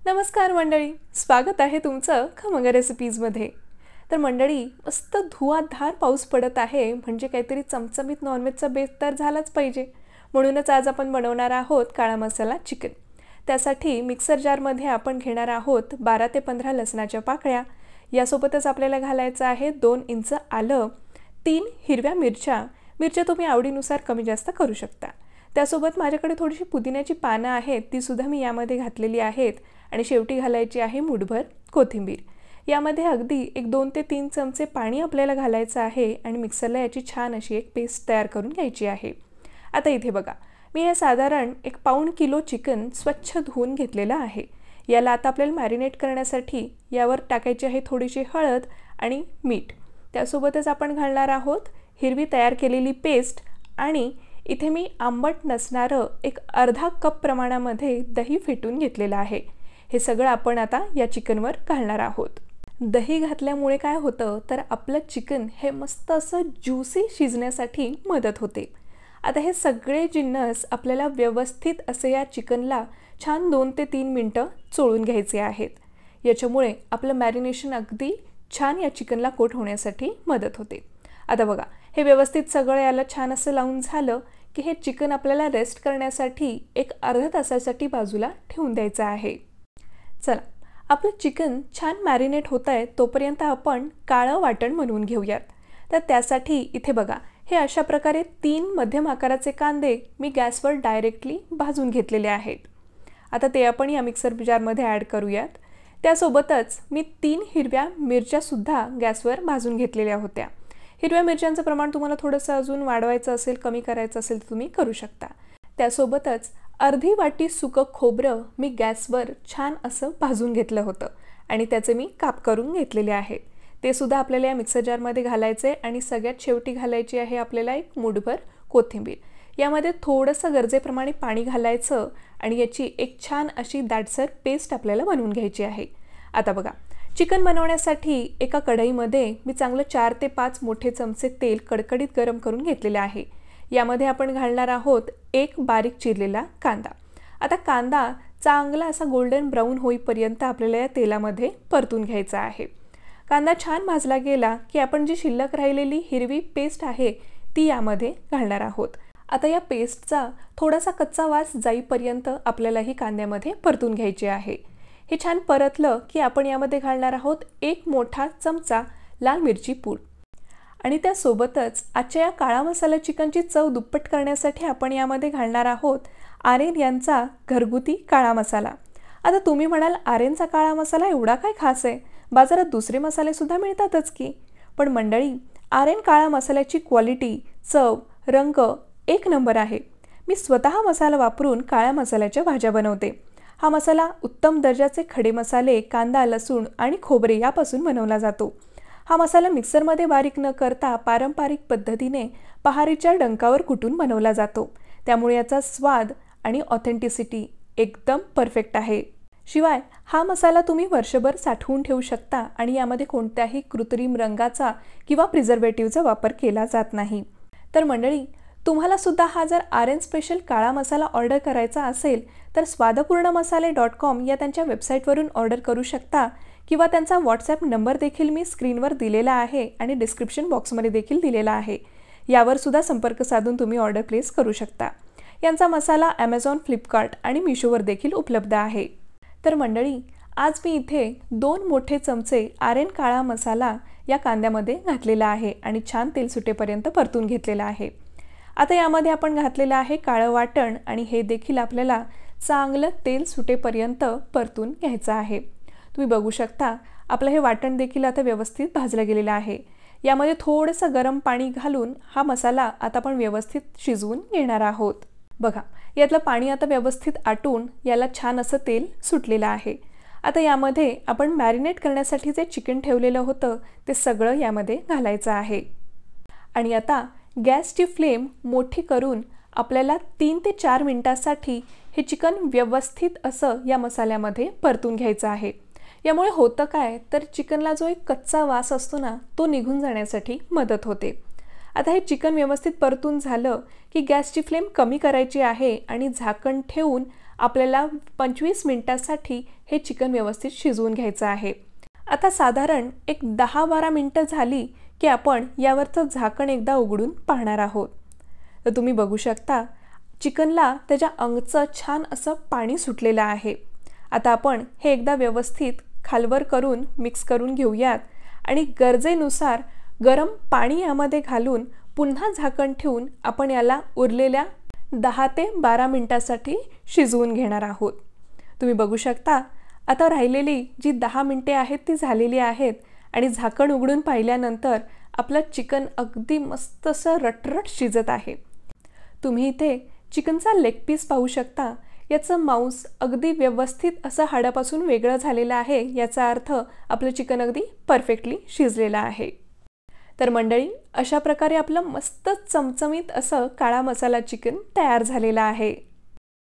नमस्कार मंडळी, स्वागत आहे तुमचं खमंग रेसिपीजमध्ये। तर मंडळी, मस्त धुवाधार पाऊस पडत आहे, म्हणजे काहीतरी चमचमीत नॉनव्हेजचा बेत तर झालाच पाहिजे। म्हणूनच आज आपण बनवणार आहोत काळा मसाला चिकन। त्यासाठी मिक्सर जारमध्ये आपण घेणार आहोत 12 ते 15 लसणाच्या पाकळ्या। यासोबतच आपल्याला घालायचं आहे 2 इंच आलं, 3 हिरव्या मिरच्या तुम्ही आवडीनुसार कमी जास्त करू शकता। त्यासोबत माझ्याकडे थोडीशी पुदिन्याची पानं आहेत, ती सुद्धा मी यामध्ये घातलेली आहेत आणि शेवटी घालायची आहे मुठभर कोथिंबीर। यामध्ये अगदी 2 ते 3 चमचे पाणी आपल्याला घालायचं आहे आणि मिक्सरला याची छान अशी एक पेस्ट तयार करून घ्यायची आहे। आता इथे बघा, मी हे साधारण 1 पाऊण किलो चिकन स्वच्छ धुवून घेतलेलं आहे। याला आता आपल्याला मॅरिनेट करण्यासाठी यावर टाकायची आहे थोडीशी हळद आणि मीठ। त्यासोबतच आपण घालणार आहोत हिरवी तयार केलेली पेस्ट आणि इथे मी आंबट नसणारं एक अर्धा कप प्रमाणामध्ये दही फेटून घेतलेलं आहे। हे सगळं आपण आता या चिकनवर घालणार आहोत। दही घातल्यामुळे काय होतं तर आपलं चिकन हे मस्त असं ज्यूसी शिजण्यासाठी मदत होते। आता हे सगळे जिन्नस आपल्याला व्यवस्थित असे या चिकनला छान 2 ते 3 मिनिटं चोळून घ्यायचे आहेत। याच्यामुळे आपलं मॅरिनेशन अगदी छान या चिकनला कोट होण्यासाठी मदत होते। आता बघा, हे व्यवस्थित सगळं याला छान असं लावून झालं की हे चिकन आपल्याला रेस्ट करण्यासाठी एक अर्धा तासासाठी बाजूला ठेवून द्यायचं आहे। चला, आपलं चिकन छान मॅरिनेट होतंय तोपर्यंत आपण काळं वाटण बनवून घेऊयात। तर त्यासाठी इथे बघा, हे अशा प्रकारे 3 मध्यम आकाराचे कांदे मी गॅसवर डायरेक्टली भाजून घेतलेले आहेत। आता ते आपण या मिक्सर जारमध्ये ॲड करूयात। त्यासोबतच मी 3 हिरव्या मिरच्या सुद्धा गॅसवर भाजून घेतलेल्या होत्या। हिरव्या मिरच्यांचं प्रमाण तुम्हाला थोडंसं अजून वाढवायचं असेल, कमी करायचं असेल तर तुम्ही करू शकता। त्यासोबतच अर्धी वाटी सुकं खोबरं मी गॅसवर छान असं भाजून घेतलं होतं आणि त्याचे मी काप करून घेतलेले आहेत। ते सुद्धा आपल्याला या मिक्सर जारमध्ये घालायचे आणि सगळ्यात शेवटी घालायची आहे आपल्याला एक मुठभर कोथिंबीर। यामध्ये थोडंसं गरजेप्रमाणे पाणी घालायचं आणि याची एक छान अशी दाटसर पेस्ट आपल्याला बनवून घ्यायची आहे। आता बघा, चिकन बनवण्यासाठी एका कढईमध्ये मी चांगलं 4 ते 5 मोठे चमचे तेल कडकडीत गरम करून घेतलेले आहे। यामध्ये आपण घालणार आहोत एक बारीक चिरलेला कांदा। आता कांदा चांगला असा गोल्डन ब्राऊन होईपर्यंत आपल्याला या तेलामध्ये परतून घ्यायचा आहे। कांदा छान भाजला गेला की आपण जी शिल्लक राहिलेली हिरवी पेस्ट आहे ती यामध्ये घालणार आहोत। आता या पेस्टचा थोडासा कच्चा वास जाईपर्यंत आपल्याला ही कांद्यामध्ये परतून घ्यायचे आहे। हे छान परतलं की आपण यामध्ये घालणार आहोत 1 मोठा चमचा लाल मिरची पूड आणि त्यासोबतच आजच्या या काळा मसाला चिकनची चव दुप्पट करण्यासाठी आपण यामध्ये घालणार आहोत आरेन यांचा घरगुती काळा मसाला। आता तुम्ही म्हणाल, आरेनचा काळा मसाला एवढा काय खास आहे? बाजारात दुसरे मसाले सुद्धा मिळतातच की। पण मंडळी, आरेन काळा मसाल्याची क्वालिटी, चव, रंग 1 नंबर आहे। मी स्वतः मसाला वापरून काळ्या मसाल्याच्या भाज्या बनवते। हा मसाला उत्तम दर्जाचे खडे मसाले, कांदा, लसूण आणि खोबरे यापासून बनवला जातो। हा मसाला मिक्सरमध्ये बारीक न करता पारंपरिक पद्धतीने पहारीच्या डंकावर कुटून बनवला जातो। त्यामुळे याचा स्वाद आणि ऑथेंटिसिटी एकदम परफेक्ट आहे। शिवाय हा मसाला तुम्ही वर्षभर साठवून ठेवू शकता आणि यामध्ये कोणत्याही कृत्रिम रंगाचा किंवा प्रिझर्वेटिव्हचा वापर केला जात नाही। तर मंडळी, तुम्हाला सुद्धा हा जर आरेन स्पेशल काळा मसाला ऑर्डर करायचा असेल तर स्वादपूर्णमसाले.com या त्यांच्या वेबसाईटवरून ऑर्डर करू शकता किंवा त्यांचा व्हॉट्सॲप नंबर देखील मी स्क्रीनवर दिलेला आहे आणि डिस्क्रिप्शन बॉक्समध्ये देखील दिलेला आहे। यावर सुद्धा संपर्क साधून तुम्ही ऑर्डर प्लेस करू शकता। यांचा मसाला Amazon, फ्लिपकार्ट आणि मिशोवर देखील उपलब्ध आहे। तर मंडळी, आज मी इथे 2 मोठे चमचे आरेन काळा मसाला या कांद्यामध्ये घातलेला आहे आणि छान तेल सुटेपर्यंत परतून घेतलेला आहे। आता यामध्ये आपण घातलेलं आहे काळं वाटण आणि हे देखील आपल्याला चांगलं तेल सुटेपर्यंत परतून घ्यायचं आहे। तुम्ही बघू शकता, आपलं हे वाटण देखील आता व्यवस्थित भाजलं गेलेलं आहे। यामध्ये थोडंसं गरम पाणी घालून हा मसाला आता आपण व्यवस्थित शिजवून घेणार आहोत। बघा, यातलं पाणी आता व्यवस्थित आटून याला छान असं तेल सुटलेलं आहे। आता यामध्ये आपण मॅरिनेट करण्यासाठी जे चिकन ठेवलेलं होतं ते सगळं यामध्ये घालायचं आहे आणि आता गॅसची फ्लेम मोठी करून आपल्याला 3 ते 4 मिनिटांसाठी हे चिकन व्यवस्थित असं या मसाल्यामध्ये परतून घ्यायचं आहे। यामुळे होतं काय तर चिकनला जो एक कच्चा वास असतो ना, तो निघून जाण्यासाठी मदत होते। आता हे चिकन व्यवस्थित परतून झालं की गॅसची फ्लेम कमी करायची आहे आणि झाकण ठेवून आपल्याला 25 मिनिटांसाठी हे चिकन व्यवस्थित शिजवून घ्यायचं आहे। आता साधारण एक 10-12 मिनिटं झाली की आपण यावरचं झाकण एकदा उघडून पाहणार आहोत। तर तुम्ही बघू शकता चिकनला त्याच्या अंगचं छान असं पाणी सुटलेलं आहे। आता आपण हे एकदा व्यवस्थित खालवर करून मिक्स करून घेऊयात आणि गरजेनुसार गरम पाणी यामध्ये घालून पुन्हा झाकण ठेवून आपण याला उरलेल्या 10 ते 12 मिनिटांसाठी शिजवून घेणार आहोत। तुम्ही बघू शकता आता राहिलेली जी 10 मिनिटे आहेत ती झालेली आहेत आणि झाकण उघडून पाहिल्यानंतर आपलं चिकन अगदी मस्त असं रटरट शिजत आहे। तुम्ही इथे चिकनचा लेग पीस पाहू शकता, याचं मांस अगदी व्यवस्थित असं हाडापासून वेगळं झालेलं आहे। याचा अर्थ आपलं चिकन अगदी परफेक्टली शिजलेलं आहे। तर मंडळी, अशा प्रकारे आपलं मस्त चमचमीत असं काळा मसाला चिकन तयार झालेलं आहे।